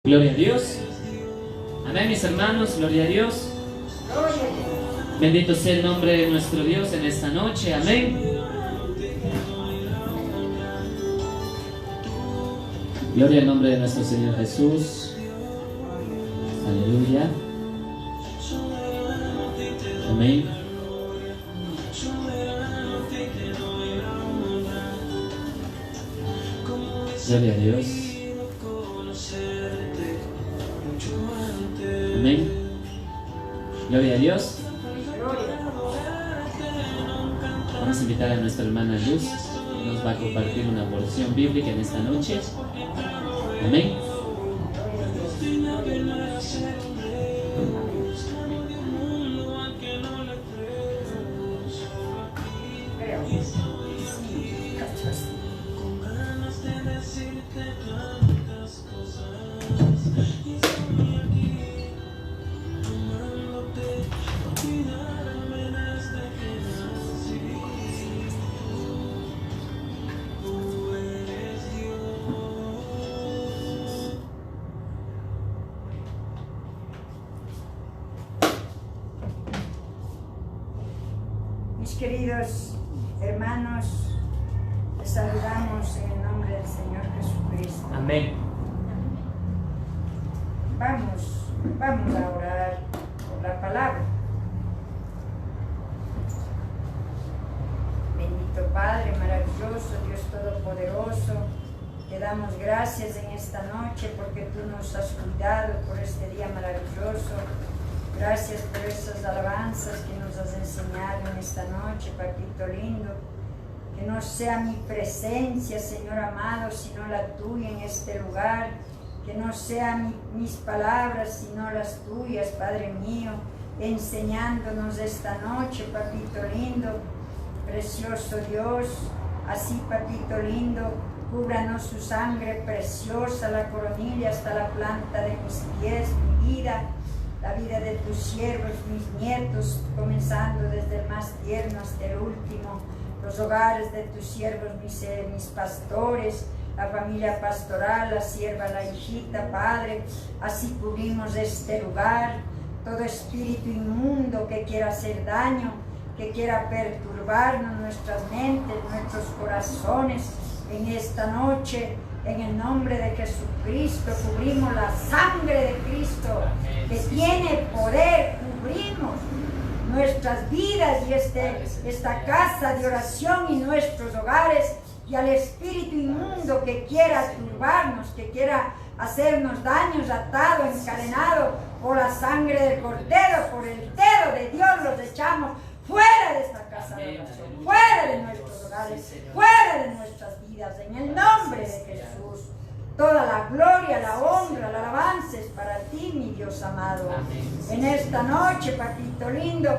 Gloria a Dios. Amén, mis hermanos, gloria a Dios. Bendito sea el nombre de nuestro Dios en esta noche. Amén. Gloria al nombre de nuestro Señor Jesús. Aleluya. Amén. Gloria a Dios. Amén. Gloria a Dios. Vamos a invitar a nuestra hermana Luz, que nos va a compartir una porción bíblica en esta noche. Amén. Mis queridos hermanos, les saludamos en el nombre del Señor Jesucristo. Amén. Vamos a orar por la palabra. Bendito Padre, maravilloso, Dios Todopoderoso, te damos gracias en esta noche porque tú nos has cuidado por este día maravilloso. Gracias por esas alabanzas que nos has enseñado en esta noche, papito lindo. Que no sea mi presencia, Señor amado, sino la tuya en este lugar. Que no sean mis palabras, sino las tuyas, Padre mío, enseñándonos esta noche, papito lindo. Precioso Dios, así, papito lindo, cúbranos su sangre preciosa, la coronilla hasta la planta de mis pies, mi vida, la vida de tus siervos, mis nietos, comenzando desde el más tierno hasta el último, los hogares de tus siervos, mis pastores, la familia pastoral, la sierva, la hijita, Padre, así cubrimos este lugar, todo espíritu inmundo que quiera hacer daño, que quiera perturbarnos nuestras mentes, nuestros corazones, en esta noche, en el nombre de Jesucristo, cubrimos la sangre de Cristo, que tiene poder, cubrimos nuestras vidas y esta casa de oración y nuestros hogares, y al espíritu inmundo que quiera turbarnos, que quiera hacernos daños, atado, encadenado por la sangre del Cordero, por el dedo de Dios, los echamos fuera de esta casa de oración, fuera de nuestros hogares, fuera de nuestras vidas, en el nombre de Jesús. Toda la gloria, la honra, la alabanza es para ti, mi Dios amado. En esta noche, papito lindo,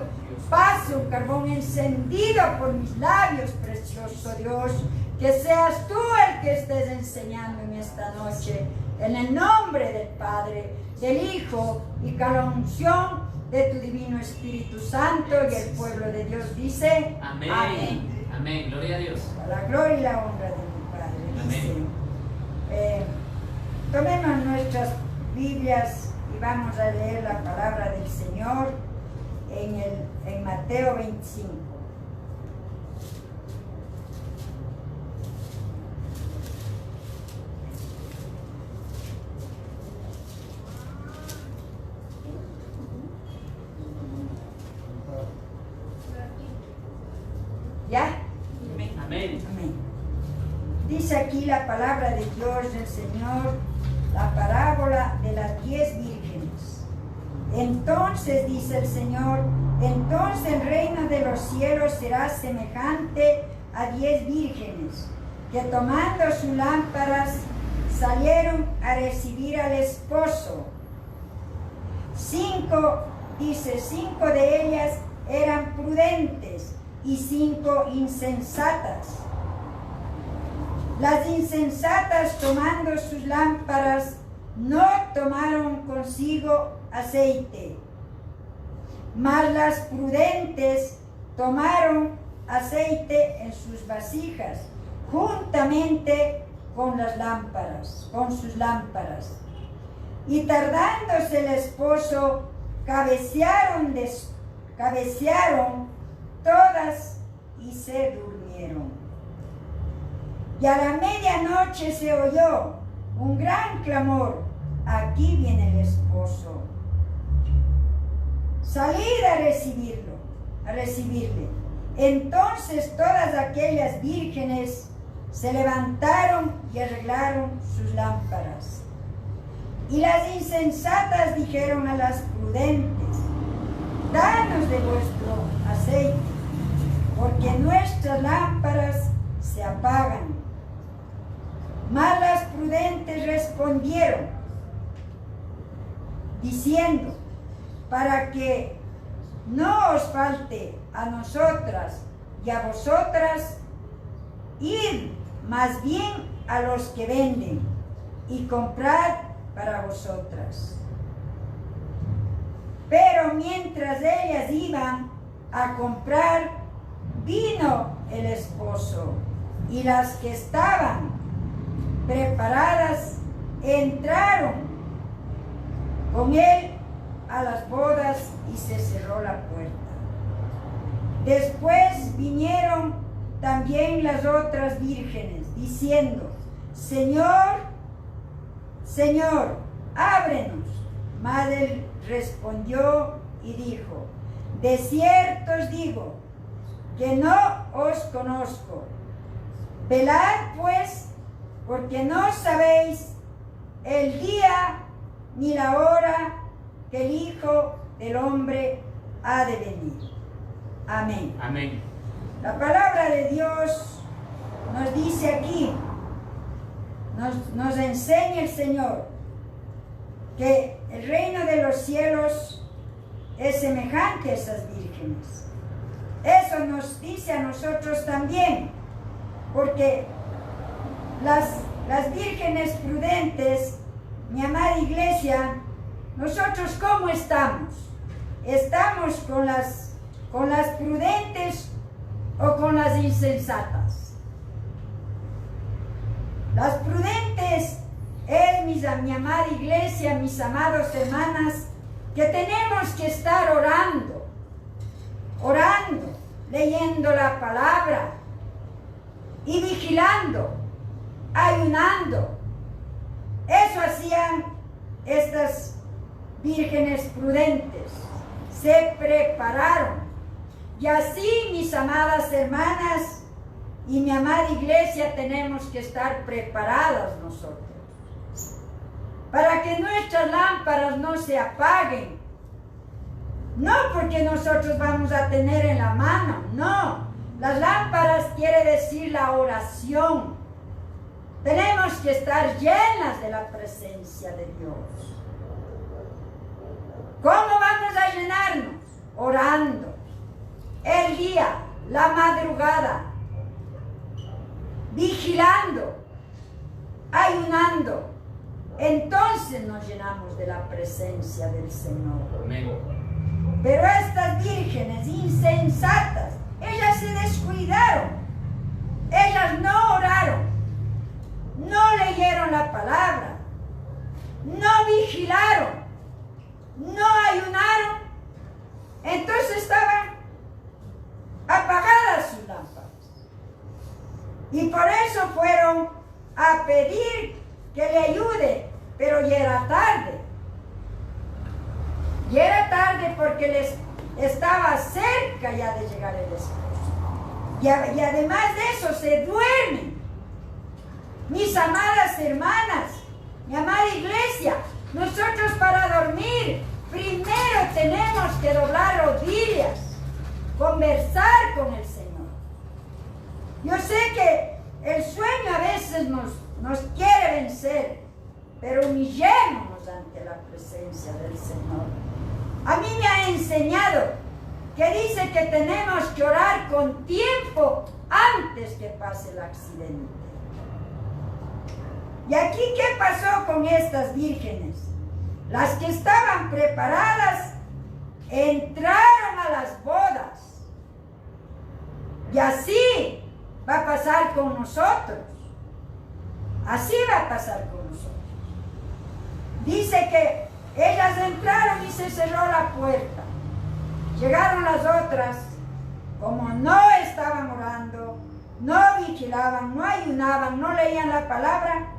pase un carbón encendido por mis labios, precioso Dios. Que seas tú el que estés enseñando en esta noche. En el nombre del Padre, del Hijo y con la unción de tu divino Espíritu Santo, y el pueblo de Dios dice Amén. Amén. Amén. Gloria a Dios. A la gloria y la honra de mi Padre. Amén. Dice, tomemos nuestras Biblias y vamos a leer la palabra del Señor en Mateo 25. ¿Ya? Amén. Amén. Dice aquí la palabra de Dios del Señor, la parábola de las 10 vírgenes. Entonces, dice el Señor, entonces el reino de los cielos será semejante a 10 vírgenes, que tomando sus lámparas salieron a recibir al esposo. 5 de ellas eran prudentes y 5 insensatas. Las insensatas, tomando sus lámparas, no tomaron consigo aceite, mas las prudentes tomaron aceite en sus vasijas, juntamente con sus lámparas. Y tardándose el esposo, cabecearon todas y se durmieron. Y a la medianoche se oyó un gran clamor: aquí viene el esposo. Salid a recibirle. Entonces todas aquellas vírgenes se levantaron y arreglaron sus lámparas. Y las insensatas dijeron a las prudentes: danos de vuestro aceite, porque nuestras lámparas se apagan. Mas las prudentes respondieron, diciendo: para que no os falte a nosotras y a vosotras, id más bien a los que venden y comprad para vosotras. Pero mientras ellas iban a comprar, vino el esposo, y las que estaban preparadas entraron con él a las bodas y se cerró la puerta. Después vinieron también las otras vírgenes, diciendo: Señor, Señor, ábrenos. Mas él respondió y dijo: de cierto os digo que no os conozco. Velad pues, porque no sabéis el día ni la hora que el Hijo del Hombre ha de venir. Amén. Amén. La palabra de Dios nos dice aquí, nos enseña el Señor, que el reino de los cielos es semejante a esas vírgenes. Eso nos dice a nosotros también, porque las vírgenes prudentes, mi amada iglesia, nosotros ¿cómo estamos? ¿Estamos con las prudentes o con las insensatas? Las prudentes es, mi amada iglesia, mis amados hermanas, que tenemos que estar orando, leyendo la palabra y vigilando, ayunando. Eso hacían estas vírgenes prudentes, se prepararon. Y así, mis amadas hermanas y mi amada iglesia, tenemos que estar preparadas nosotros, para que nuestras lámparas no se apaguen. No porque nosotros vamos a tener en la mano, no. Las lámparas quiere decir la oración. Tenemos que estar llenas de la presencia de Dios. ¿Cómo vamos a llenarnos? Orando. El día, la madrugada, vigilando, ayunando. Entonces nos llenamos de la presencia del Señor. Amén. Pero estas vírgenes insensatas, ellas se descuidaron. Ellas no oraron, no leyeron la palabra, no vigilaron, no ayunaron. Entonces estaban apagadas sus lámparas. Y por eso fueron a pedir que le ayude, pero ya era tarde. Y era tarde porque les estaba cerca ya de llegar el esposo. Y además de eso se duermen. Mis amadas hermanas, mi amada iglesia, nosotros para dormir primero tenemos que doblar rodillas, conversar con el Señor. Yo sé que el sueño a veces nos quiere vencer, pero humillémonos ante la presencia del Señor. A mí me ha enseñado que dice que tenemos que orar con tiempo antes que pase el accidente. ¿Y aquí qué pasó con estas vírgenes? Las que estaban preparadas entraron a las bodas. Y así va a pasar con nosotros. Así va a pasar con nosotros. Dice que ellas entraron y se cerró la puerta. Llegaron las otras, como no estaban orando, no vigilaban, no ayunaban, no leían la palabra.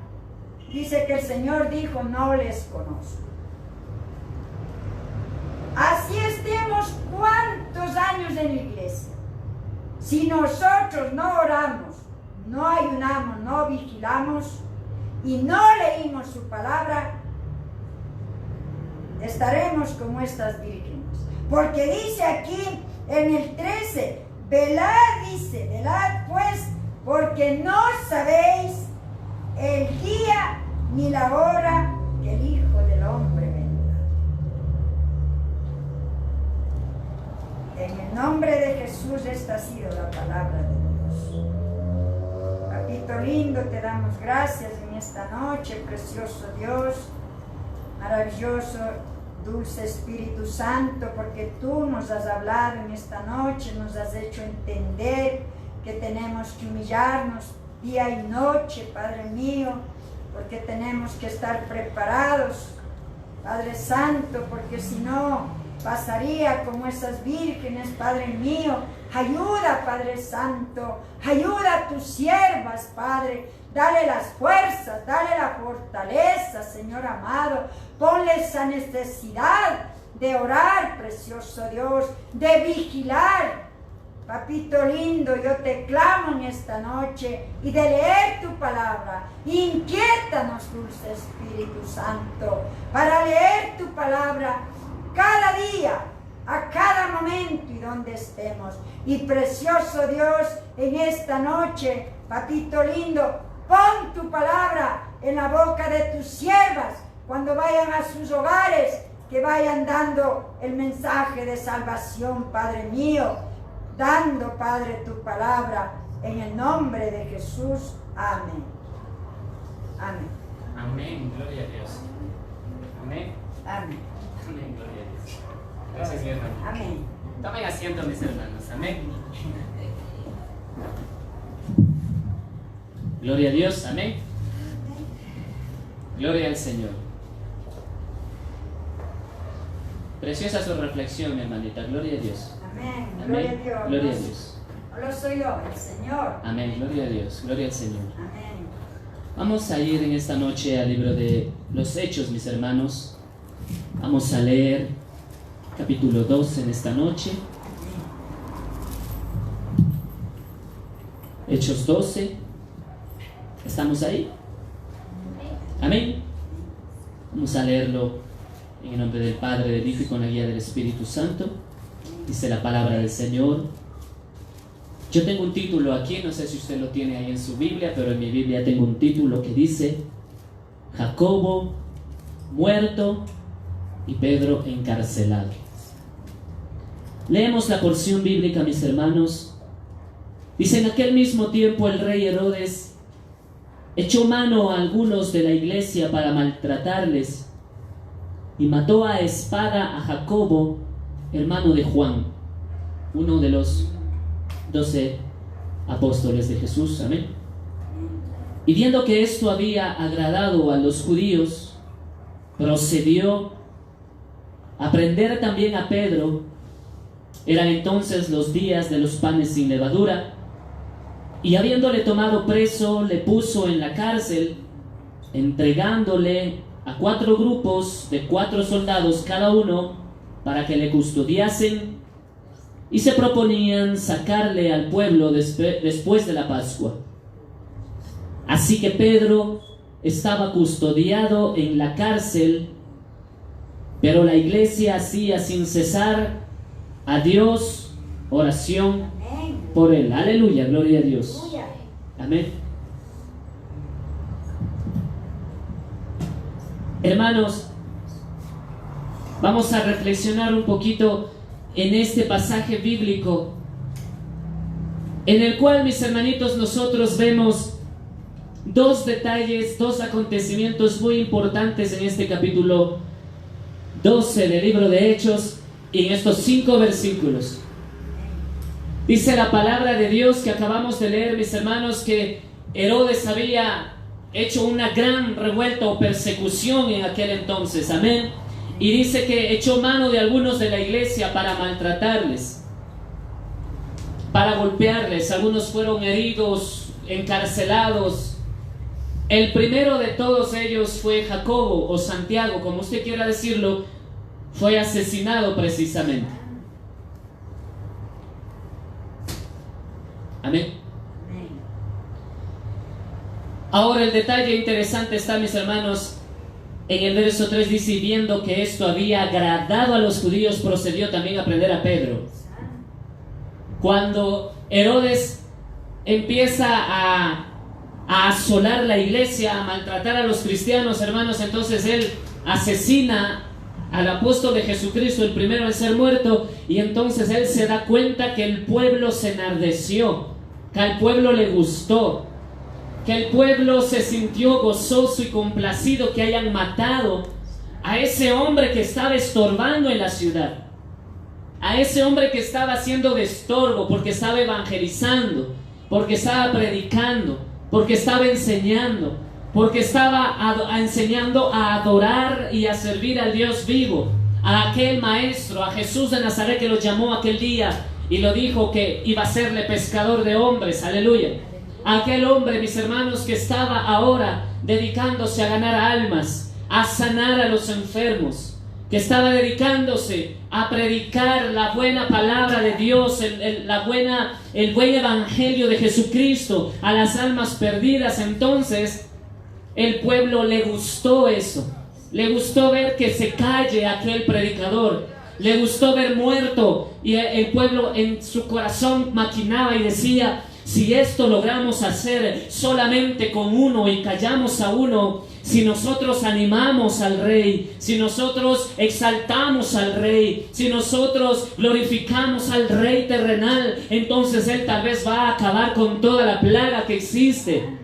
Dice que el Señor dijo, no les conozco. Así estemos cuántos años en la iglesia. Si nosotros no oramos, no ayunamos, no vigilamos y no leímos su palabra, estaremos como estas vírgenes. Porque dice aquí en el 13, velad, dice, velad pues, porque no sabéis el día ni la hora que el Hijo del Hombre vendrá. En el nombre de Jesús, esta ha sido la palabra de Dios. Papito lindo, te damos gracias en esta noche, precioso Dios, maravilloso, dulce Espíritu Santo, porque tú nos has hablado en esta noche, nos has hecho entender que tenemos que humillarnos día y noche, Padre mío, porque tenemos que estar preparados, Padre Santo, porque si no pasaría como esas vírgenes, Padre mío. Ayuda, Padre Santo, ayuda a tus siervas, Padre. Dale las fuerzas, dale la fortaleza, Señor amado. Ponle esa necesidad de orar, precioso Dios, de vigilar. Papito lindo, yo te clamo en esta noche y de leer tu palabra. Inquiétanos, dulce Espíritu Santo, para leer tu palabra cada día, a cada momento y donde estemos. Y precioso Dios, en esta noche, papito lindo, pon tu palabra en la boca de tus siervas cuando vayan a sus hogares, que vayan dando el mensaje de salvación, Padre mío, dando, Padre, tu palabra en el nombre de Jesús. Amén. Amén. Amén, gloria a Dios. Amén. Amén. Amén, gloria a Dios. Gracias, mi hermano. Amén. Tomen asiento, mis hermanos. Amén. Gloria a Dios. Amén. Gloria al Señor. Preciosa su reflexión, mi hermanita. Gloria a Dios. Amén. Amén. Gloria a Dios. Gloria a Dios. No lo soy yo, el Señor. Amén. Gloria a Dios. Gloria al Señor. Amén. Vamos a ir en esta noche al libro de los Hechos, mis hermanos. Vamos a leer capítulo 2 en esta noche. Hechos 12. ¿Estamos ahí? Amén. Vamos a leerlo en el nombre del Padre, del Hijo y con la guía del Espíritu Santo. Dice la palabra del Señor. Yo tengo un título aquí, no sé si usted lo tiene ahí en su Biblia, pero en mi Biblia tengo un título que dice Jacobo muerto y Pedro encarcelado. Leemos la porción bíblica, mis hermanos. Dice: en aquel mismo tiempo el rey Herodes echó mano a algunos de la iglesia para maltratarles y mató a espada a Jacobo, hermano de Juan, uno de los 12 apóstoles de Jesús. Amén. Y viendo que esto había agradado a los judíos, procedió a prender también a Pedro. Eran entonces los días de los panes sin levadura, y habiéndole tomado preso, le puso en la cárcel, entregándole a 4 grupos de 4 soldados cada uno, para que le custodiasen, y se proponían sacarle al pueblo después de la Pascua. Así que Pedro estaba custodiado en la cárcel, pero la iglesia hacía sin cesar a Dios oración por él. Aleluya, gloria a Dios. Amén. Hermanos, vamos a reflexionar un poquito en este pasaje bíblico, en el cual, mis hermanitos, nosotros vemos 2 detalles, 2 acontecimientos muy importantes en este capítulo 12 del libro de Hechos, y en estos 5 versículos. Dice la palabra de Dios que acabamos de leer, mis hermanos, que Herodes había hecho una gran revuelta o persecución en aquel entonces, amén. Y dice que echó mano de algunos de la iglesia para maltratarles, para golpearles. Algunos fueron heridos, encarcelados. El primero de todos ellos fue Jacobo o Santiago, como usted quiera decirlo, fue asesinado precisamente. Amén. Ahora el detalle interesante está, mis hermanos, en el verso 3 dice: y viendo que esto había agradado a los judíos, procedió también a prender a Pedro. Cuando Herodes empieza a asolar la iglesia, a maltratar a los cristianos, hermanos, entonces él asesina al apóstol de Jesucristo, el primero en ser muerto, y entonces él se da cuenta que el pueblo se enardeció, que al pueblo le gustó, que el pueblo se sintió gozoso y complacido que hayan matado a ese hombre que estaba estorbando en la ciudad, a ese hombre que estaba haciendo de estorbo, porque estaba evangelizando, porque estaba predicando, porque estaba enseñando, porque estaba enseñando a adorar y a servir al Dios vivo, a aquel maestro, a Jesús de Nazaret, que lo llamó aquel día y lo dijo que iba a serle pescador de hombres, aleluya. Aquel hombre, mis hermanos, que estaba ahora dedicándose a ganar almas, a sanar a los enfermos, que estaba dedicándose a predicar la buena palabra de Dios, el buen evangelio de Jesucristo a las almas perdidas. Entonces el pueblo le gustó eso, le gustó ver que se calle aquel predicador, le gustó ver muerto, y el pueblo en su corazón maquinaba y decía: si esto logramos hacer solamente con uno y callamos a uno, si nosotros animamos al rey, si nosotros exaltamos al rey, si nosotros glorificamos al rey terrenal, entonces él tal vez va a acabar con toda la plaga que existe.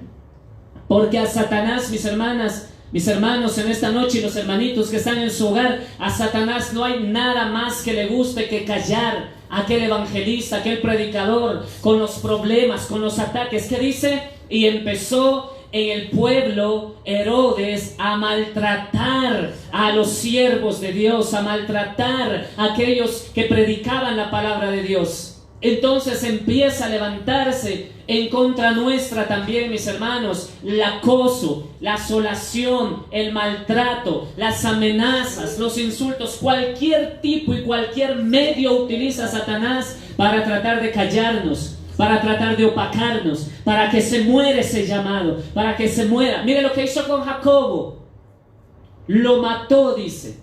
Porque a Satanás, mis hermanas, mis hermanos en esta noche y los hermanitos que están en su hogar, a Satanás no hay nada más que le guste que callar a aquel evangelista, aquel predicador, con los problemas, con los ataques. ¿Qué dice? Y empezó en el pueblo Herodes a maltratar a los siervos de Dios, a maltratar a aquellos que predicaban la palabra de Dios. Entonces empieza a levantarse en contra nuestra también, mis hermanos, el acoso, la asolación, el maltrato, las amenazas, los insultos. Cualquier tipo y cualquier medio utiliza Satanás para tratar de callarnos, para tratar de opacarnos, para que se muera ese llamado, para que se muera. Mire lo que hizo con Jacobo. Lo mató, dice,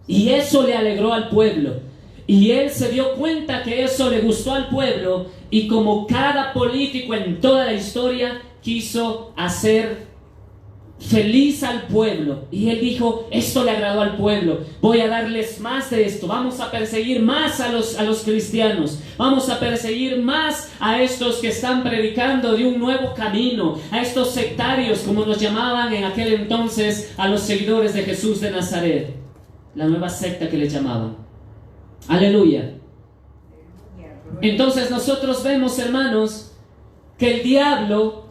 y eso le alegró al pueblo. Y él se dio cuenta que eso le gustó al pueblo, y como cada político en toda la historia, quiso hacer feliz al pueblo. Y él dijo: esto le agradó al pueblo, voy a darles más de esto, vamos a perseguir más a los cristianos, vamos a perseguir más a estos que están predicando de un nuevo camino, a estos sectarios, como nos llamaban en aquel entonces a los seguidores de Jesús de Nazaret, la nueva secta que le llamaban. Aleluya. Entonces nosotros vemos, hermanos, que el diablo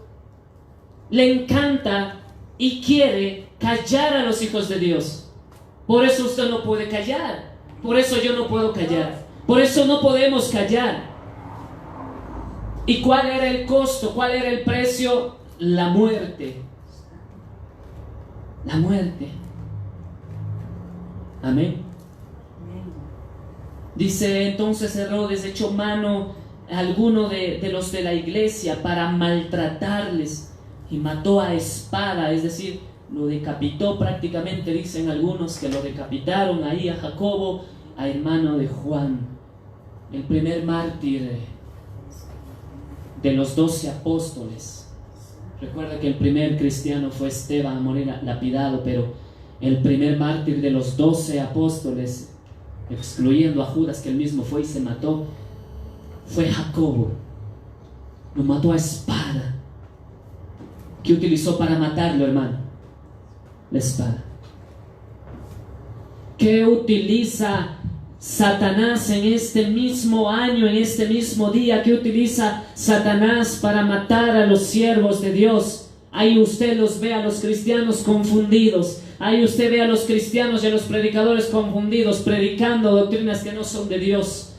le encanta y quiere callar a los hijos de Dios. Por eso usted no puede callar, por eso yo no puedo callar, por eso no podemos callar. ¿Y cuál era el costo? ¿Cuál era el precio? La muerte. La muerte. Amén. Dice: entonces Herodes echó mano a alguno de los de la iglesia para maltratarles, y mató a espada, es decir, lo decapitó prácticamente. Dicen algunos que lo decapitaron ahí a Jacobo, a hermano de Juan, el primer mártir de los 12 apóstoles. Recuerda que el primer cristiano fue Esteban, a morir lapidado, pero el primer mártir de los 12 apóstoles, excluyendo a Judas, que él mismo fue y se mató, fue Jacobo. Lo mató a espada. ¿Qué utilizó para matarlo, hermano? La espada. ¿Qué utiliza Satanás en este mismo año, en este mismo día? ¿Qué utiliza Satanás para matar a los siervos de Dios, Ahí usted los ve a los cristianos confundidos. Ahí usted ve a los cristianos y a los predicadores confundidos, predicando doctrinas que no son de Dios.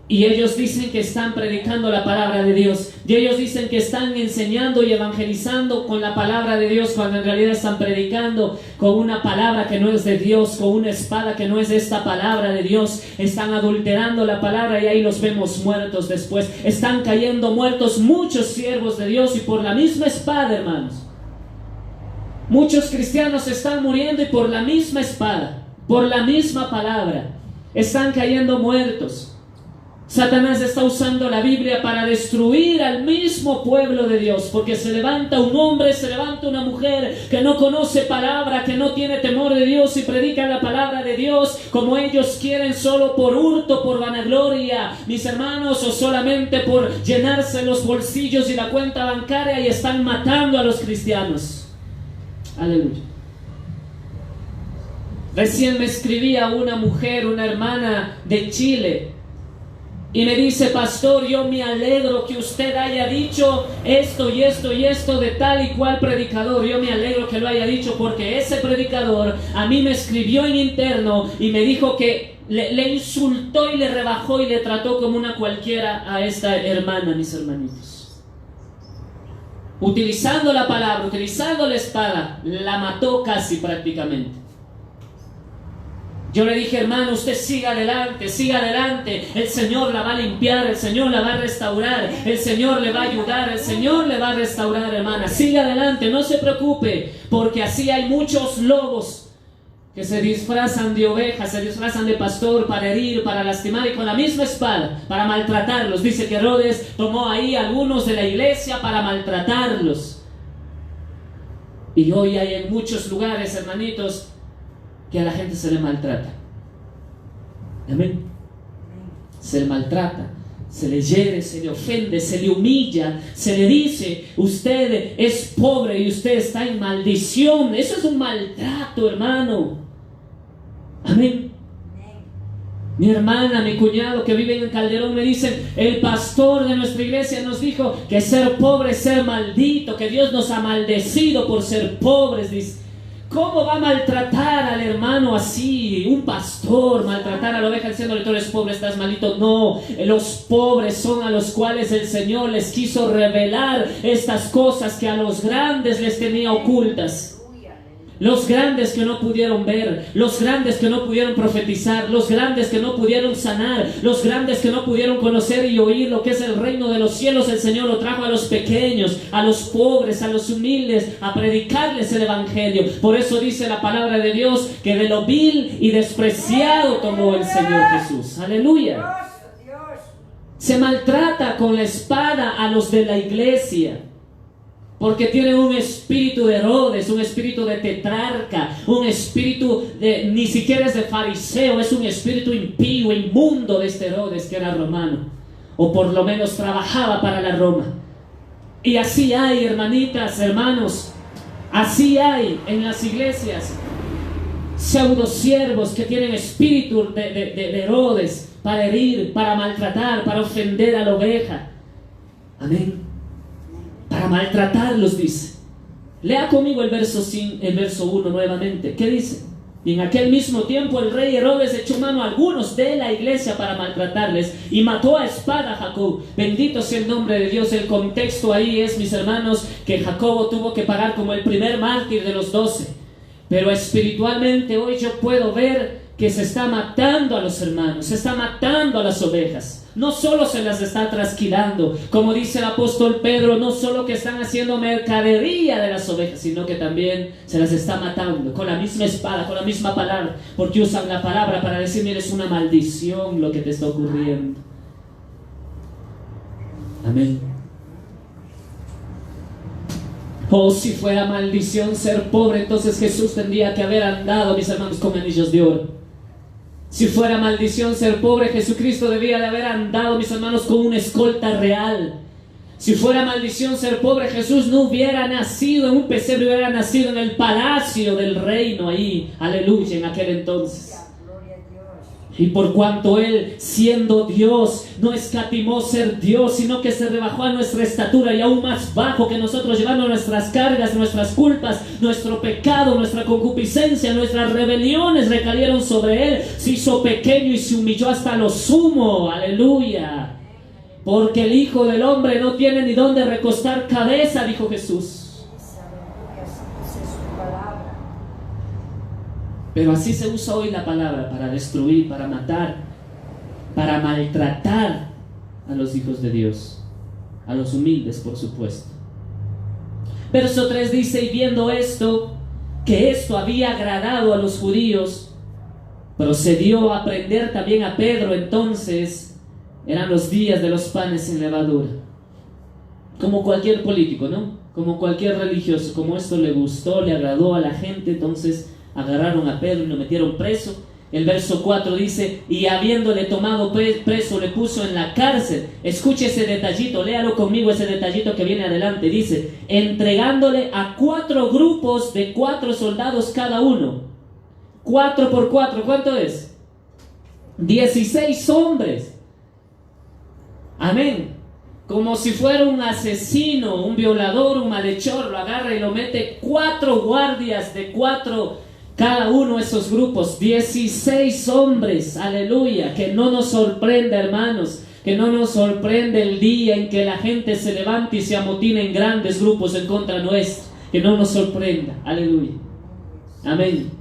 Y ellos dicen que están predicando la palabra de Dios. Y ellos dicen que están enseñando y evangelizando con la palabra de Dios, cuando en realidad están predicando con una palabra que no es de Dios, con una espada que no es de esta palabra de Dios. Están adulterando la palabra y ahí los vemos muertos después. Están cayendo muertos muchos siervos de Dios y por la misma espada, hermanos. Muchos cristianos están muriendo y por la misma espada, por la misma palabra, están cayendo muertos. Satanás está usando la Biblia para destruir al mismo pueblo de Dios, porque se levanta un hombre, se levanta una mujer que no conoce palabra, que no tiene temor de Dios y predica la palabra de Dios como ellos quieren, solo por hurto, por vanagloria, mis hermanos, o solamente por llenarse los bolsillos y la cuenta bancaria, y están matando a los cristianos. Aleluya. Recién me escribía una mujer, una hermana de Chile, y me dice: pastor, yo me alegro que usted haya dicho esto y esto y esto de tal y cual predicador. Yo me alegro que lo haya dicho, porque ese predicador a mí me escribió en interno y me dijo que le insultó y le rebajó y le trató como una cualquiera a esta hermana, mis hermanitos. Utilizando la palabra, utilizando la espada, la mató casi prácticamente. Yo le dije: hermano, usted siga adelante, el Señor la va a limpiar, el Señor la va a restaurar, el Señor le va a ayudar, el Señor le va a restaurar, hermana, siga adelante, no se preocupe, porque así hay muchos lobos que se disfrazan de ovejas, se disfrazan de pastor para herir, para lastimar, y con la misma espada, para maltratarlos. Dice que Herodes tomó ahí a algunos de la iglesia para maltratarlos. Y hoy hay en muchos lugares, hermanitos, que a la gente se le maltrata. Amén. Se le maltrata, se le hiere, se le ofende, se le humilla, se le dice: usted es pobre y usted está en maldición. Eso es un maltrato, hermano. Amén. Mi hermana, mi cuñado que viven en Calderón me dicen: el pastor de nuestra iglesia nos dijo que ser pobre es ser maldito, que Dios nos ha maldecido por ser pobres. Dice: ¿cómo va a maltratar al hermano así? Un pastor maltratar a la oveja diciéndole: tú eres pobre, estás maldito. No, los pobres son a los cuales el Señor les quiso revelar estas cosas que a los grandes les tenía ocultas. Los grandes que no pudieron ver, los grandes que no pudieron profetizar, los grandes que no pudieron sanar, los grandes que no pudieron conocer y oír lo que es el reino de los cielos. El Señor lo trajo a los pequeños, a los pobres, a los humildes, a predicarles el evangelio. Por eso dice la palabra de Dios que de lo vil y despreciado tomó el Señor Jesús. Aleluya. Se maltrata con la espada a los de la iglesia, porque tienen un espíritu de Herodes, un espíritu de tetrarca, un espíritu de, ni siquiera es de fariseo, es un espíritu impío, inmundo de este Herodes que era romano, o por lo menos trabajaba para la Roma. Y así hay, hermanitas, hermanos, así hay en las iglesias pseudosiervos que tienen espíritu de Herodes, para herir, para maltratar, para ofender a la oveja. Amén. Para maltratarlos, dice. Lea conmigo el verso 1 nuevamente. ¿Qué dice? Y en aquel mismo tiempo el rey Herodes echó mano a algunos de la iglesia para maltratarles y mató a espada a Jacob. Bendito sea el nombre de Dios. El contexto ahí es, mis hermanos, que Jacobo tuvo que pagar como el primer mártir de los 12. Pero espiritualmente hoy yo puedo ver que se está matando a los hermanos, se está matando a las ovejas. No solo se las está trasquilando, como dice el apóstol Pedro, no solo que están haciendo mercadería de las ovejas, sino que también se las está matando con la misma espada, con la misma palabra, porque usan la palabra para decir: mira, es una maldición lo que te está ocurriendo. Amén. Oh, si fuera maldición ser pobre, entonces Jesús tendría que haber andado, mis hermanos, con anillos de oro. Si fuera maldición ser pobre, Jesucristo debía de haber andado, mis hermanos, con una escolta real. Si fuera maldición ser pobre, Jesús no hubiera nacido en un pesebre, hubiera nacido en el palacio del reino ahí, aleluya, en aquel entonces. Y por cuanto Él, siendo Dios, no escatimó ser Dios, sino que se rebajó a nuestra estatura y aún más bajo que nosotros, llevando nuestras cargas, nuestras culpas, nuestro pecado, nuestra concupiscencia, nuestras rebeliones recayeron sobre Él, se hizo pequeño y se humilló hasta lo sumo. Aleluya. Porque el Hijo del Hombre no tiene ni dónde recostar cabeza, dijo Jesús. Pero así se usa hoy la palabra para destruir, para matar, para maltratar a los hijos de Dios, a los humildes, por supuesto. Verso 3 dice: y viendo esto, que esto había agradado a los judíos, procedió a prender también a Pedro. Entonces eran los días de los panes sin levadura. Como cualquier político, ¿no? Como cualquier religioso, como esto le gustó, le agradó a la gente, entonces agarraron a Pedro y lo metieron preso. El verso 4 dice: y habiéndole tomado preso, le puso en la cárcel. Escuche ese detallito, léalo conmigo, ese detallito que viene adelante. Dice: entregándole a 4 grupos de 4 soldados cada uno. 4 por 4, ¿cuánto es? 16 hombres. Amén. Como si fuera un asesino, un violador, un malhechor, lo agarra y lo mete 4 guardias de 4 cada uno de esos grupos, 16 hombres, aleluya. Que no nos sorprenda, hermanos, que no nos sorprenda el día en que la gente se levante y se amotine en grandes grupos en contra nuestra, que no nos sorprenda, aleluya, amén.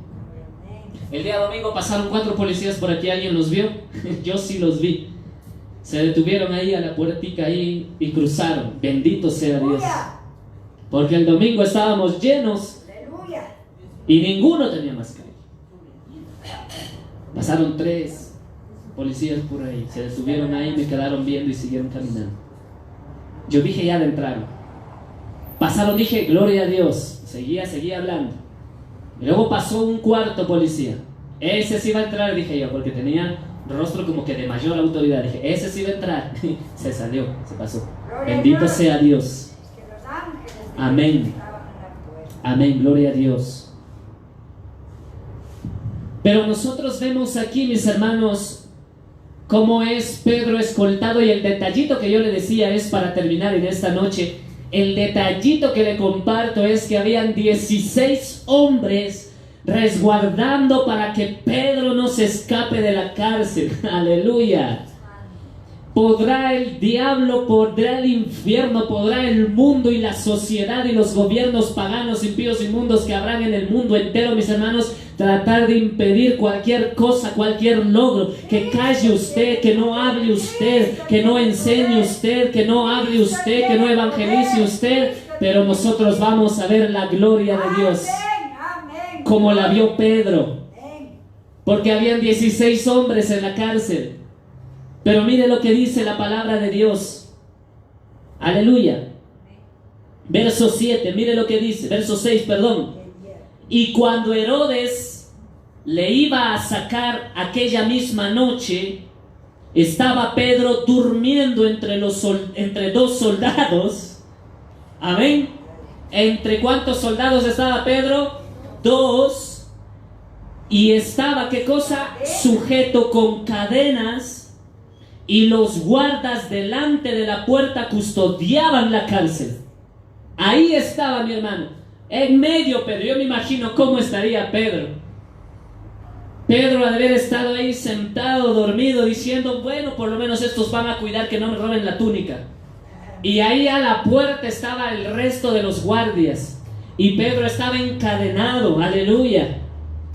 El día domingo pasaron 4 policías por aquí, ¿alguien los vio? Yo sí los vi, se detuvieron ahí a la puertica ahí y cruzaron, bendito sea Dios, porque el domingo estábamos llenos y ninguno tenía mascarilla. Pasaron 3 policías por ahí, se detuvieron ahí, me quedaron viendo y siguieron caminando. Yo dije: ya de entrar. Pasaron, dije: gloria a Dios. Seguía hablando. Y luego pasó un 4º policía. Ese sí va a entrar, dije yo, porque tenía rostro como que de mayor autoridad. Dije: ese sí va a entrar. Se salió, se pasó. Bendito sea Dios. Amén. Amén, gloria a Dios. Pero nosotros vemos aquí, mis hermanos, cómo es Pedro escoltado. Y el detallito que yo le decía es, para terminar en esta noche, el detallito que le comparto es que habían 16 hombres resguardando para que Pedro no se escape de la cárcel. Aleluya. Podrá el diablo, podrá el infierno, podrá el mundo y la sociedad y los gobiernos paganos, impíos, inmundos que habrán en el mundo entero, mis hermanos, tratar de impedir cualquier cosa, cualquier logro, que calle usted, que no hable usted, que no enseñe usted, que no hable usted, que no evangelice usted, pero nosotros vamos a ver la gloria de Dios, como la vio Pedro, porque habían 16 hombres en la cárcel. Pero mire lo que dice la palabra de Dios. Aleluya. Verso 7, mire lo que dice. Verso 6, perdón. Y cuando Herodes le iba a sacar aquella misma noche, estaba Pedro durmiendo entre 2 soldados. Amén. ¿Entre cuántos soldados estaba Pedro? 2. Y estaba, ¿qué cosa? Sujeto con cadenas. Y los guardas delante de la puerta custodiaban la cárcel. Ahí estaba, mi hermano, en medio Pedro. Yo me imagino cómo estaría Pedro. Pedro ha de haber estado ahí sentado, dormido, diciendo: bueno, por lo menos estos van a cuidar que no me roben la túnica. Y ahí a la puerta estaba el resto de los guardias. Y Pedro estaba encadenado, aleluya.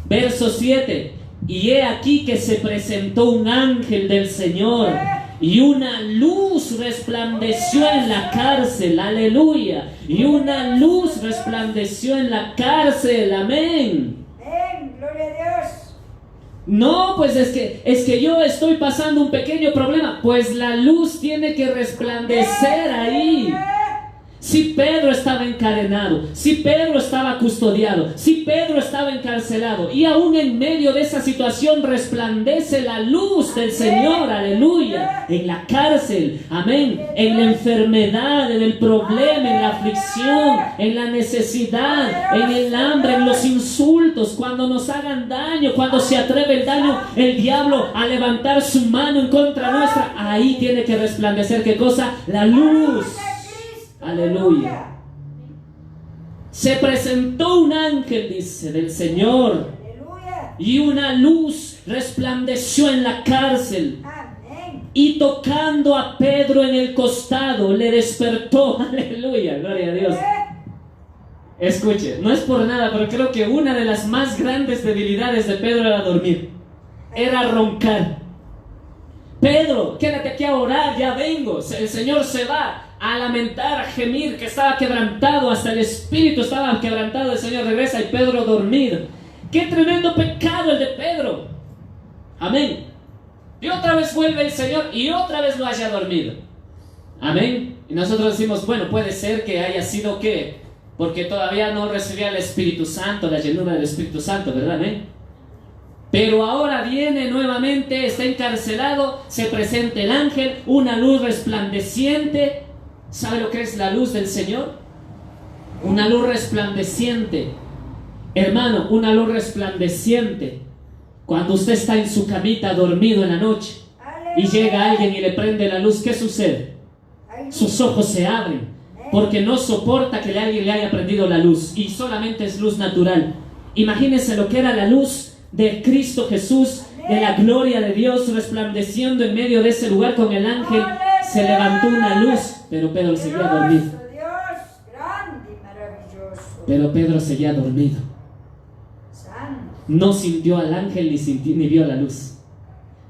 Verso 7. Y he aquí que se presentó un ángel del Señor, y una luz resplandeció en la cárcel, aleluya. Y una luz resplandeció en la cárcel, amén. Amén, gloria a Dios. No, pues es que yo estoy pasando un pequeño problema. Pues la luz tiene que resplandecer ahí. Si Pedro estaba encadenado, si Pedro estaba custodiado, si Pedro estaba encarcelado, y aún en medio de esa situación resplandece la luz del Señor, aleluya, en la cárcel, amén, en la enfermedad, en el problema, en la aflicción, en la necesidad, en el hambre, en los insultos, cuando nos hagan daño, cuando se atreve el diablo a levantar su mano en contra nuestra, ahí tiene que resplandecer, ¿qué cosa? La luz. Aleluya. Se presentó un ángel, dice, del Señor, y una luz resplandeció en la cárcel. Y tocando a Pedro en el costado, le despertó. Aleluya, gloria a Dios. Escuche, no es por nada, pero creo que una de las más grandes debilidades de Pedro era dormir, era roncar. Pedro, quédate aquí a orar, ya vengo. El Señor se va a lamentar, a gemir, que estaba quebrantado, hasta el espíritu estaba quebrantado. El Señor regresa y Pedro dormido. ¡Qué tremendo pecado el de Pedro! Amén. Y otra vez vuelve el Señor y otra vez lo haya dormido. Amén. Y nosotros decimos, bueno, puede ser que haya sido que, porque todavía no recibía el Espíritu Santo, la llenura del Espíritu Santo, ¿verdad? Amén. Pero ahora viene nuevamente, está encarcelado, se presenta el ángel, una luz resplandeciente. ¿Sabe lo que es la luz del Señor? Una luz resplandeciente. Hermano, una luz resplandeciente. Cuando usted está en su camita dormido en la noche y llega alguien y le prende la luz, ¿qué sucede? Sus ojos se abren porque no soporta que alguien le haya prendido la luz y solamente es luz natural. Imagínense lo que era la luz de Cristo Jesús, de la gloria de Dios resplandeciendo en medio de ese lugar con el ángel. Se levantó una luz, pero Pedro seguía dormido. Pero Pedro seguía dormido. No sintió al ángel ni vio la luz.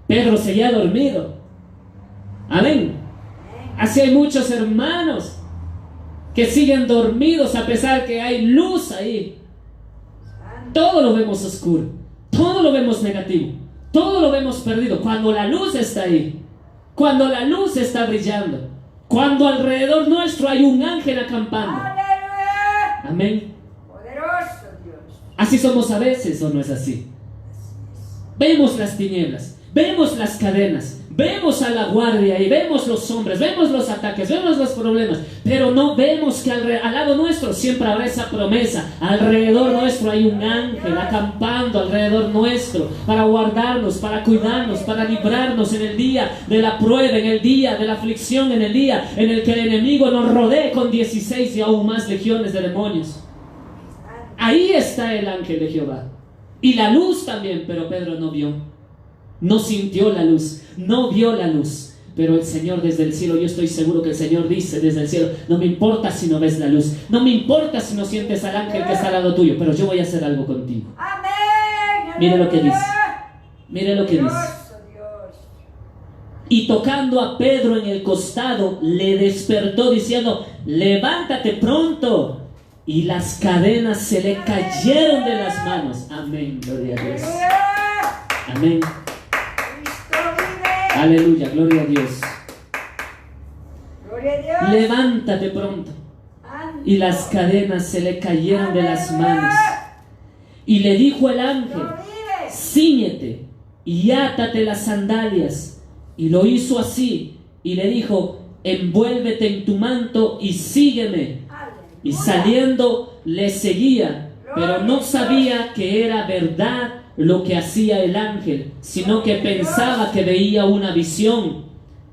Pedro seguía dormido. Amén. Así hay muchos hermanos que siguen dormidos a pesar que hay luz ahí. Todo lo vemos oscuro, todo lo vemos negativo, todo lo vemos perdido. Cuando la luz está ahí, cuando la luz está brillando, cuando alrededor nuestro hay un ángel acampando. Amén. Poderoso Dios. Así somos a veces, ¿o no es así? Vemos las tinieblas, vemos las cadenas, vemos a la guardia y vemos los hombres, vemos los ataques, vemos los problemas, pero no vemos que al lado nuestro siempre habrá esa promesa. Alrededor nuestro hay un ángel acampando alrededor nuestro para guardarnos, para cuidarnos, para librarnos en el día de la prueba, en el día de la aflicción, en el día en el que el enemigo nos rodee con 16 y aún más legiones de demonios. Ahí está el ángel de Jehová y la luz también, pero Pedro no vio, no sintió la luz, no vio la luz. Pero el Señor desde el cielo, yo estoy seguro que el Señor dice desde el cielo: no me importa si no ves la luz, no me importa si no sientes al ángel que está al lado tuyo, pero yo voy a hacer algo contigo. Amén. Mire lo que dice, mire lo que dice. Y tocando a Pedro en el costado, le despertó diciendo: levántate pronto. Y las cadenas se le cayeron de las manos. Amén, gloria a Dios. Amén. Aleluya, gloria a Dios. Gloria a Dios. Levántate pronto. Y las cadenas se le cayeron de las manos. Y le dijo el ángel: cíñete y átate las sandalias. Y lo hizo así. Y le dijo: envuélvete en tu manto y sígueme. Y saliendo le seguía, pero no sabía que era verdad lo que hacía el ángel, sino que pensaba que veía una visión.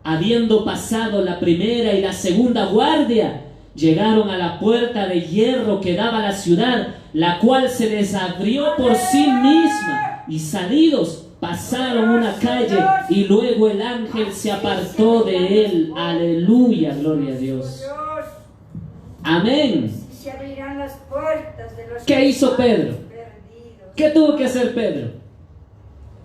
Habiendo pasado la primera y la segunda guardia, llegaron a la puerta de hierro que daba a la ciudad, la cual se les abrió por sí misma, y salidos pasaron una calle, y luego el ángel se apartó de él. Aleluya, gloria a Dios. Amén. ¿Qué hizo Pedro? ¿Qué tuvo que hacer Pedro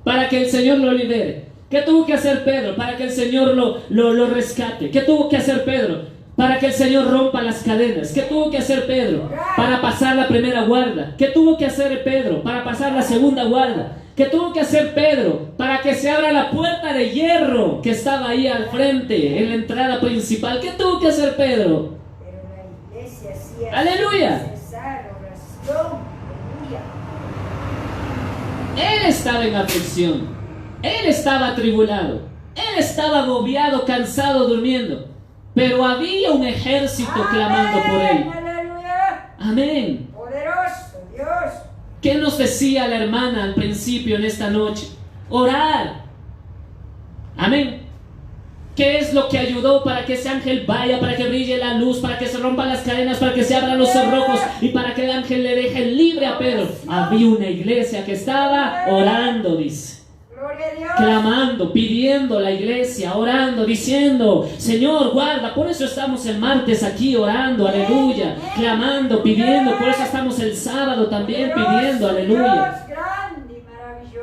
para que el Señor lo libere? ¿Qué tuvo que hacer Pedro para que el Señor lo rescate? ¿Qué tuvo que hacer Pedro para que el Señor rompa las cadenas? ¿Qué tuvo que hacer Pedro para pasar la primera guarda? ¿Qué tuvo que hacer Pedro para pasar la segunda guarda? ¿Qué tuvo que hacer Pedro para que se abra la puerta de hierro que estaba ahí al frente, en la entrada principal? ¿Qué tuvo que hacer Pedro? Aleluya. Él estaba en aflicción, él estaba atribulado, él estaba agobiado, cansado, durmiendo, pero había un ejército clamando por él. Amén. Poderoso Dios. ¿Qué nos decía la hermana al principio en esta noche? Orar. Amén. ¿Qué es lo que ayudó para que ese ángel vaya, para que brille la luz, para que se rompan las cadenas, para que se abran los cerrojos y para que el ángel le deje libre a Pedro? Había una iglesia que estaba orando, dice. Clamando, pidiendo la iglesia, orando, diciendo: Señor, guarda. Por eso estamos el martes aquí orando, aleluya, clamando, pidiendo. Por eso estamos el sábado también pidiendo, aleluya.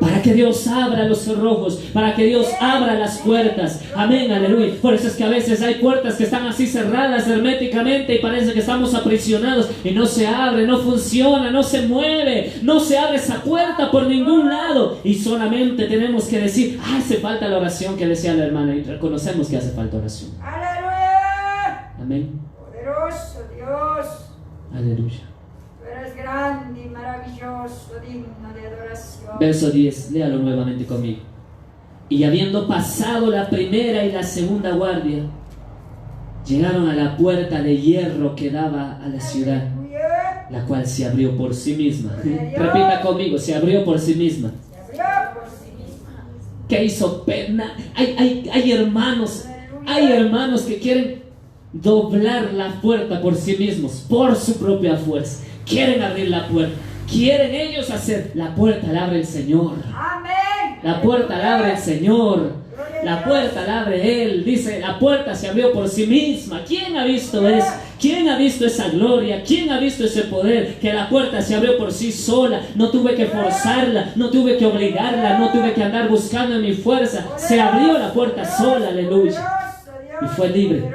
Para que Dios abra los cerrojos, para que Dios abra las puertas. Amén, aleluya. Por eso es que a veces hay puertas que están así cerradas herméticamente y parece que estamos aprisionados y no se abre, no funciona, no se mueve, no se abre esa puerta por ningún lado. Y solamente tenemos que decir: hace falta la oración que decía la hermana, y reconocemos que hace falta oración. Aleluya. Amén. Poderoso Dios. Aleluya. Eres grande y maravilloso, digno de adoración. Verso 10, léalo nuevamente conmigo. Y habiendo pasado la primera y la segunda guardia, llegaron a la puerta de hierro que daba a la ciudad, la cual se abrió por sí misma. Repita conmigo: se abrió por sí misma. Se abrió por sí misma. ¿Qué hizo pena? Hay hermanos que quieren doblar la puerta por sí mismos, por su propia fuerza. Quieren abrir la puerta, quieren ellos hacer. La puerta la abre el Señor. Amén. La puerta la abre el Señor. La puerta la abre Él. Dice: la puerta se abrió por sí misma. ¿Quién ha visto eso? ¿Quién ha visto esa gloria? ¿Quién ha visto ese poder? Que la puerta se abrió por sí sola. No tuve que forzarla, no tuve que obligarla, no tuve que andar buscando en mi fuerza. Se abrió la puerta sola, aleluya. Y fue libre.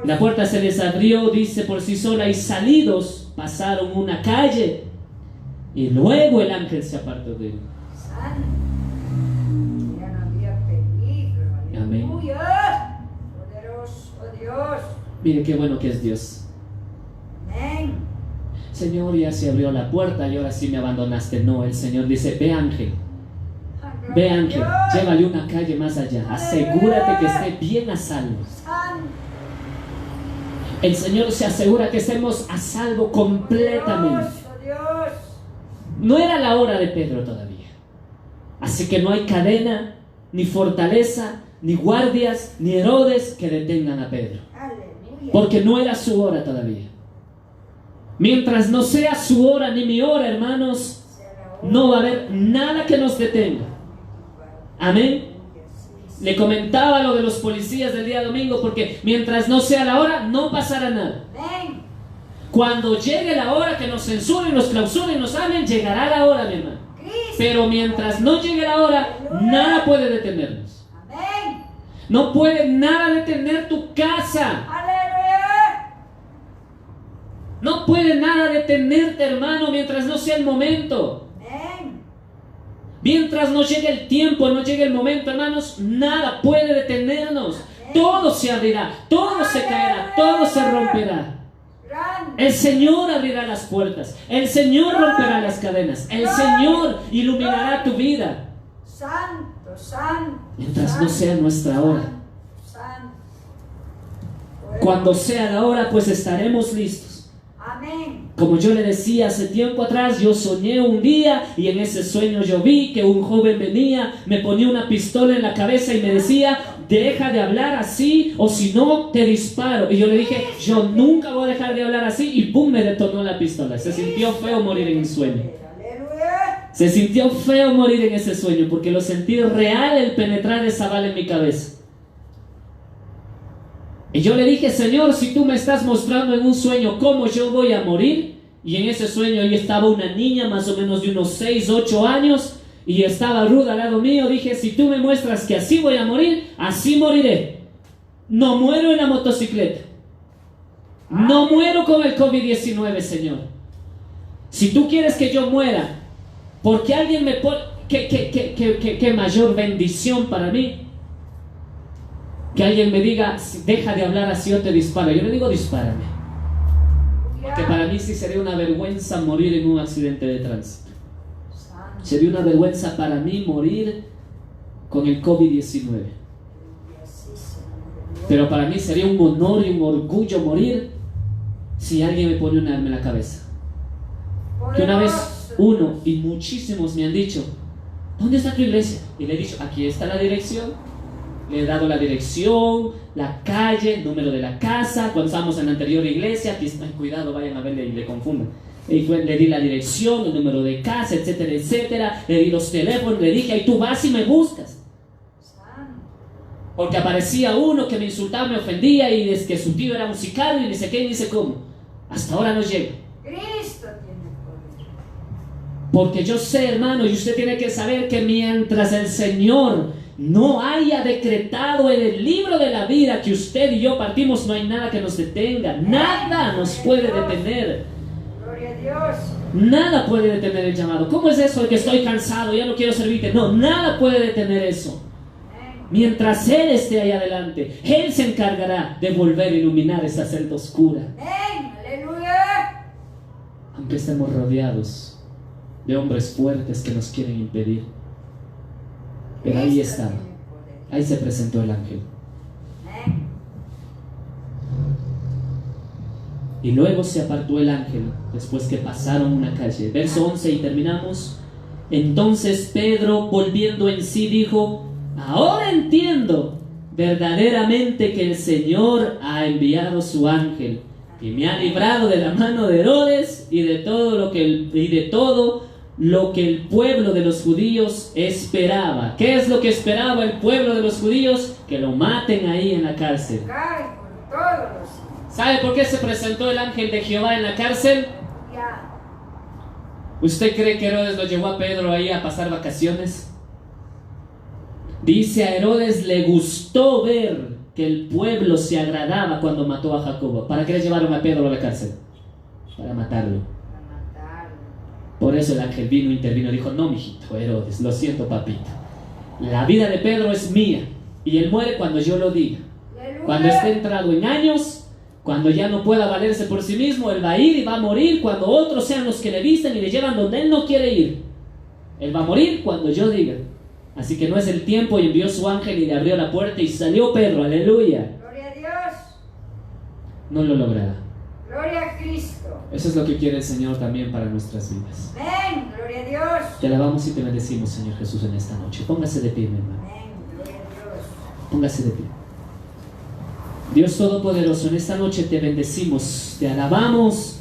La puerta se les abrió, dice, por sí sola, y salidos pasaron una calle, y luego el ángel se apartó de él. Ya no había peligro. Amén. Aleluya. Poderoso Dios. Mire qué bueno que es Dios. Amén. Señor, ya se abrió la puerta y ahora sí me abandonaste. No, el Señor dice: ve ángel, ve ángel, llévale una calle más allá, asegúrate que esté bien a salvo. El Señor se asegura que estemos a salvo completamente. No era la hora de Pedro todavía. Así que no hay cadena, ni fortaleza, ni guardias, ni Herodes que detengan a Pedro. Porque no era su hora todavía. Mientras no sea su hora ni mi hora, hermanos, no va a haber nada que nos detenga. Amén. Le comentaba lo de los policías del día domingo, porque mientras no sea la hora, no pasará nada. Cuando llegue la hora que nos censuren, nos clausuren, nos hablen, llegará la hora, mi hermano. Pero mientras no llegue la hora, nada puede detenernos. No puede nada detener tu casa. No puede nada detenerte, hermano, mientras no sea el momento. Mientras no llegue el tiempo, no llegue el momento, hermanos, nada puede detenernos. Todo se abrirá, todo se caerá, todo se romperá. El Señor abrirá las puertas, el Señor romperá las cadenas, el Señor iluminará tu vida. Mientras no sea nuestra hora. Cuando sea la hora, pues estaremos listos. Como yo le decía hace tiempo atrás, yo soñé un día y en ese sueño yo vi que un joven venía, me ponía una pistola en la cabeza y me decía: deja de hablar así o si no te disparo. Y yo le dije: yo nunca voy a dejar de hablar así, y pum, me detonó la pistola. Se sintió feo morir en un sueño. Se sintió feo morir en ese sueño, porque lo sentí real el penetrar esa bala en mi cabeza. Y yo le dije: Señor, si tú me estás mostrando en un sueño cómo yo voy a morir, y en ese sueño ahí estaba una niña más o menos de unos 6, 8 años, y estaba Ruda al lado mío, dije: si tú me muestras que así voy a morir, así moriré. No muero en la motocicleta, no muero con el COVID-19, Señor. Si tú quieres que yo muera, porque alguien me pone, qué mayor bendición para mí que alguien me diga: deja de hablar así o te disparo. Yo le digo: dispárame. Porque para mí sí sería una vergüenza morir en un accidente de tránsito. Santo. Sería una vergüenza para mí morir con el COVID-19. Sí, Señor. Pero para mí sería un honor y un orgullo morir si alguien me pone un arma en la cabeza. Que una vez uno y muchísimos me han dicho, ¿dónde está tu iglesia? Y le he dicho, aquí está la dirección. Le he dado la dirección, la calle, el número de la casa. Cuando estábamos en la anterior iglesia, aquí está, cuidado, vayan a verle y le confundan. Le di la dirección, el número de casa, etcétera, etcétera. Le di los teléfonos, le dije, ahí tú vas y me buscas. Santo. Porque aparecía uno que me insultaba, me ofendía y es que su tío era musical y ni sé qué, ni sé cómo. Hasta ahora no llega. Cristo tiene poder. Porque yo sé, hermano, y usted tiene que saber que mientras el Señor no haya decretado en el libro de la vida que usted y yo partimos, no hay nada que nos detenga. Nada nos puede detener. Gloria a Dios. Nada puede detener el llamado. ¿Cómo es eso de que estoy cansado, ya no quiero servirte? No, nada puede detener eso. Amén. Mientras Él esté ahí adelante, Él se encargará de volver a iluminar esa celda oscura. Amén. Aleluya. Aunque estemos rodeados de hombres fuertes que nos quieren impedir. Pero ahí Cristo estaba, tiene poder. ahí se presentó el ángel. Amén. Y luego se apartó el ángel, después que pasaron una calle. Verso 11 y terminamos. Entonces Pedro, volviendo en sí, dijo, ahora entiendo verdaderamente que el Señor ha enviado su ángel y me ha librado de la mano de Herodes y de todo lo que el pueblo de los judíos esperaba. ¿Qué es lo que esperaba el pueblo de los judíos? Que lo maten ahí en la cárcel. Cae por todos los siglos. ¿Sabe por qué se presentó el ángel de Jehová en la cárcel? Ya. ¿Usted cree que Herodes lo llevó a Pedro ahí a pasar vacaciones? Dice, a Herodes le gustó ver que el pueblo se agradaba cuando mató a Jacobo. ¿Para qué le llevaron a Pedro a la cárcel? Para matarlo. Para matarlo. Por eso el ángel vino, intervino, dijo, no, mijito Herodes, lo siento, papito. La vida de Pedro es mía y él muere cuando yo lo diga. Aleluya. Cuando esté entrado en años, cuando ya no pueda valerse por sí mismo, él va a ir y va a morir cuando otros sean los que le visten y le llevan donde él no quiere ir. Él va a morir cuando yo diga. Así que no es el tiempo, y envió su ángel y le abrió la puerta y salió Pedro, aleluya. Gloria a Dios. No lo logrará. Gloria a Cristo. Eso es lo que quiere el Señor también para nuestras vidas. Amén. Gloria a Dios. Te alabamos y te bendecimos, Señor Jesús, en esta noche. Póngase de pie, mi hermano. Amén. Gloria a Dios. Póngase de pie. Dios Todopoderoso, en esta noche te bendecimos, te alabamos,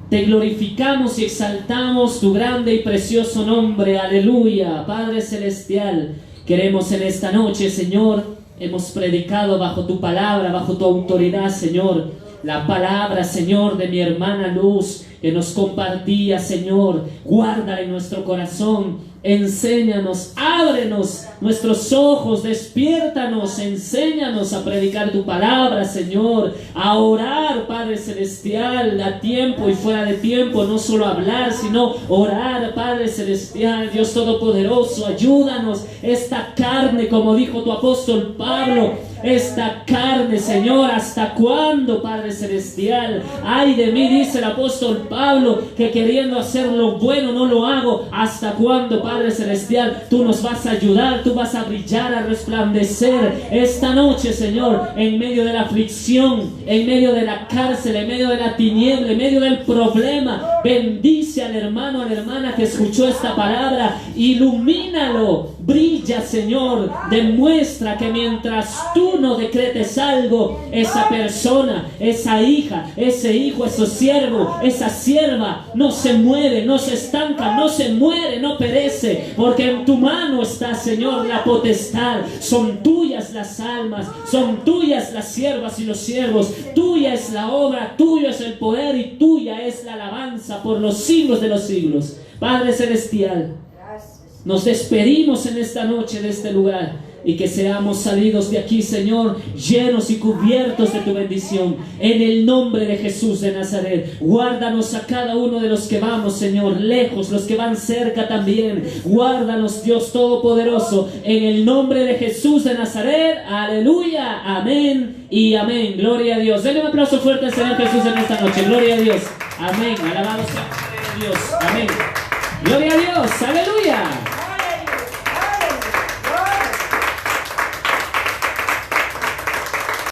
te glorificamos y exaltamos tu grande y precioso nombre. Aleluya. Padre Celestial, queremos en esta noche, Señor, hemos predicado bajo tu palabra, bajo tu autoridad, Señor. La palabra, Señor, de mi hermana Luz, que nos compartía, Señor, guárdala en nuestro corazón. Enséñanos, ábrenos nuestros ojos, despiértanos, enséñanos a predicar tu palabra, Señor, a orar, Padre Celestial, a tiempo y fuera de tiempo, no solo hablar, sino orar, Padre Celestial, Dios Todopoderoso, ayúdanos, esta carne, como dijo tu apóstol Pablo, esta carne, Señor, ¿hasta cuándo, Padre Celestial? Ay de mí, dice el apóstol Pablo, que queriendo hacer lo bueno no lo hago. ¿Hasta cuándo, Padre Celestial? Tú nos vas a ayudar, tú vas a brillar, a resplandecer esta noche, Señor, en medio de la aflicción, en medio de la cárcel, en medio de la tiniebla, en medio del problema. Bendice al hermano, a la hermana que escuchó esta palabra, ilumínalo, brilla, Señor, demuestra que mientras tú no decretes algo, esa persona, esa hija, ese hijo, ese siervo, esa sierva no se mueve, no se estanca, no se muere, no perece, porque en tu mano está, Señor, la potestad. Son tuyas las almas, son tuyas las siervas y los siervos, tuya es la obra, tuyo es el poder y tuya es la alabanza por los siglos de los siglos. Padre Celestial, Gracias. nos despedimos en esta noche de este lugar y que seamos salidos de aquí, Señor, llenos y cubiertos de tu bendición. En el nombre de Jesús de Nazaret, guárdanos a cada uno de los que vamos, Señor, lejos, los que van cerca también. Guárdanos, Dios Todopoderoso, en el nombre de Jesús de Nazaret. Aleluya, amén y amén. Gloria a Dios. Denle un aplauso fuerte al Señor Jesús en esta noche. Gloria a Dios. Amén. Alabado sea Dios. Amén. Gloria a Dios. Aleluya.